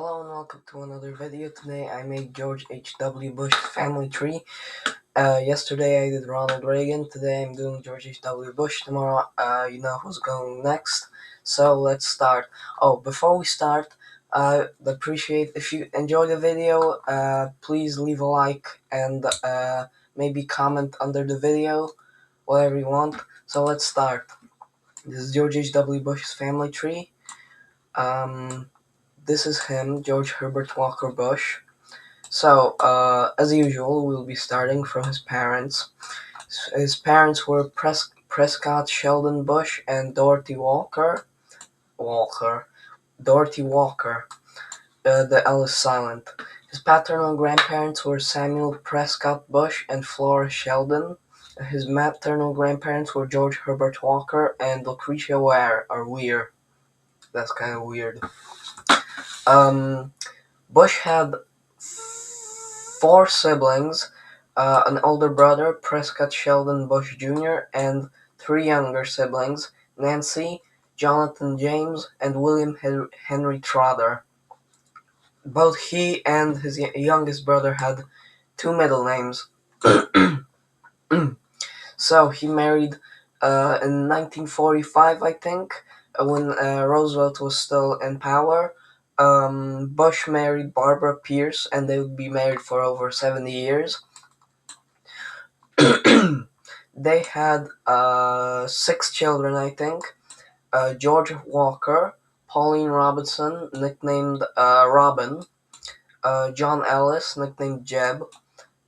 Hello and welcome to another video. Today I made George H.W. Bush's family tree. Yesterday I did Ronald Reagan. Today I'm doing George H.W. Bush. Tomorrow, you know who's going next. So let's start. Oh, before we start, I'd appreciate if you enjoy the video. Please leave a like and maybe comment under the video, whatever you want. So let's start. This is George H.W. Bush's family tree. This is him, George Herbert Walker Bush. So, as usual, we'll be starting from his parents. His parents were Prescott Sheldon Bush and Dorothy Walker. Dorothy Walker, the L is silent. His paternal grandparents were Samuel Prescott Bush and Flora Sheldon. His maternal grandparents were George Herbert Walker and Lucretia Weir. That's kind of weird. Bush had four siblings, an older brother, Prescott Sheldon Bush Jr., and three younger siblings, Nancy, Jonathan James, and William Henry Trotter. Both he and his youngest brother had two middle names. So he married in 1945, I think, when Roosevelt was still in power. Bush married Barbara Pierce, and they would be married for over 70 years. They had six children, I think. George Walker, Pauline Robinson, nicknamed Robin, John Ellis, nicknamed Jeb,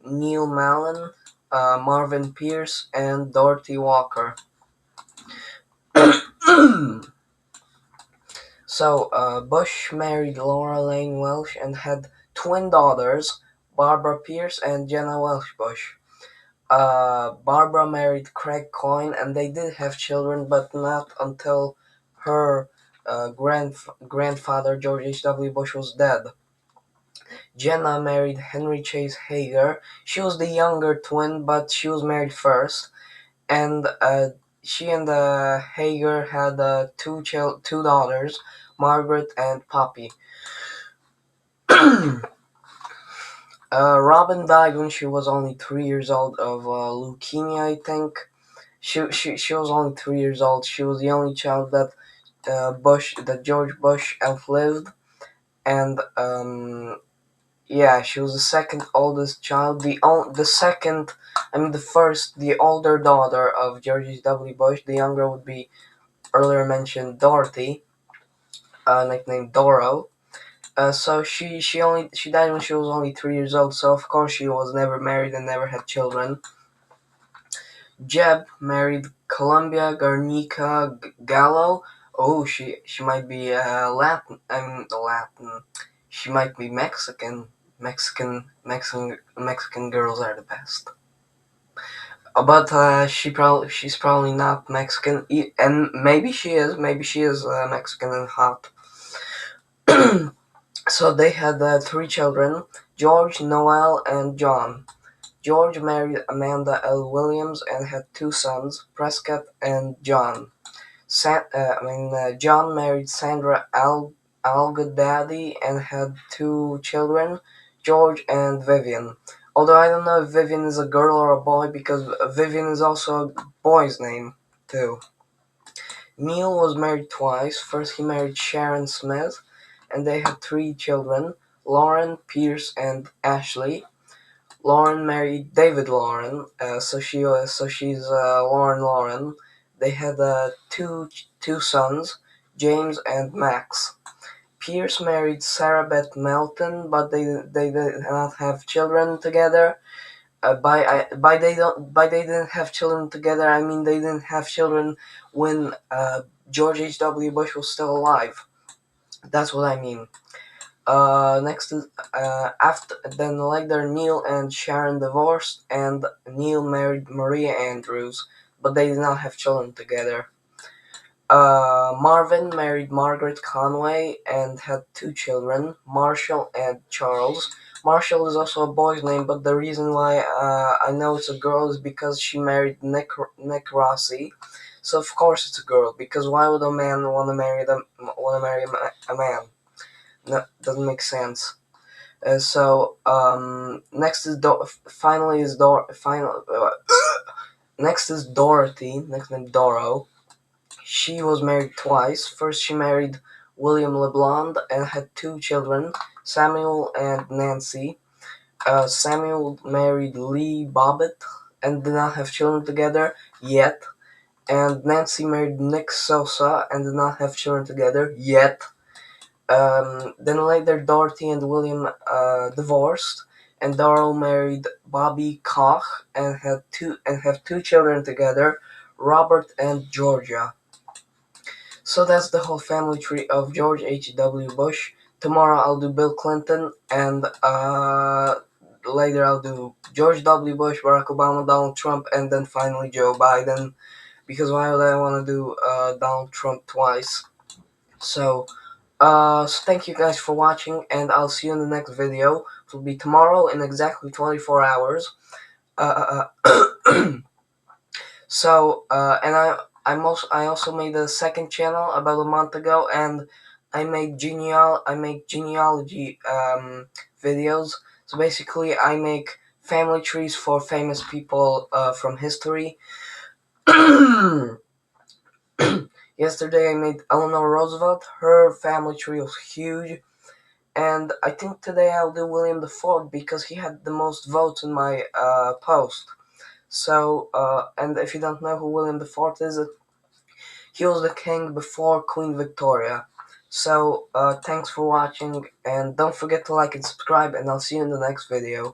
Neil Mallon, Marvin Pierce, and Dorothy Walker. So, Bush married Laura Lane Welsh and had twin daughters, Barbara Pierce and Jenna Welsh Bush. Barbara married Craig Coyne, and they did have children, but not until her grandfather, George H.W. Bush, was dead. Jenna married Henry Chase Hager. She was the younger twin, but she was married first. And she and Hager had two daughters, Margaret and Poppy. Robin died when she was only 3 years old of leukemia, I think. She was only 3 years old. She was the only child that George Bush outlived, and yeah, she was the second oldest child. The older daughter of George H.W. Bush. The younger would be earlier mentioned Dorothy, nicknamed Doro. So she died when she was only 3 years old. So of course she was never married and never had children. Jeb married Columbia Garnica Gallo. Oh, she might be Latin. Latin. She might be Mexican. Mexican girls are the best. But she's probably not Mexican, and maybe she is. Maybe she is Mexican and hot. So they had three children: George, Noel, and John. George married Amanda L. Williams and had two sons, Prescott and John. John married Sandra Algodaddy and had two children, George and Vivian. Although I don't know if Vivian is a girl or a boy, because Vivian is also a boy's name, too. Neil was married twice. First he married Sharon Smith, and they had three children, Lauren, Pierce, and Ashley. Lauren married David Lauren, so she's Lauren. They had two sons, James and Max. Pierce married Sarah Beth Melton, but they did not have children together. By they didn't have children together, I mean they didn't have children when George H.W. Bush was still alive. That's what I mean. Next is after then later Neil and Sharon divorced, and Neil married Maria Andrews, but they did not have children together. Marvin married Margaret Conway and had two children, Marshall and Charles. Marshall is also a boy's name, but the reason why I know it's a girl is because she married Nick Rossi. So of course it's a girl, because why would a man want to marry a man? No, doesn't make sense. Next is next is Dorothy, next name Doro. She was married twice. First, she married William LeBlond and had two children, Samuel and Nancy. Samuel married Lee Bobbitt and did not have children together yet. And Nancy married Nick Sosa and did not have children together yet. Then later, Dorothy and William divorced, and Darrell married Bobby Koch and have two children together, Robert and Georgia. So that's the whole family tree of George H.W. Bush. Tomorrow I'll do Bill Clinton, and later I'll do George W. Bush, Barack Obama, Donald Trump, and then finally Joe Biden. Because why would I want to do Donald Trump twice? So thank you guys for watching, and I'll see you in the next video. It will be tomorrow in exactly 24 hours. And I also made a second channel about a month ago, and I make genealogy videos. So basically, I make family trees for famous people from history. Yesterday, I made Eleanor Roosevelt. Her family tree was huge. And I think today I'll do William IV because he had the most votes in my post. And if you don't know who William IV is, he was the king before Queen Victoria. Thanks for watching, and don't forget to like and subscribe, and I'll see you in the next video.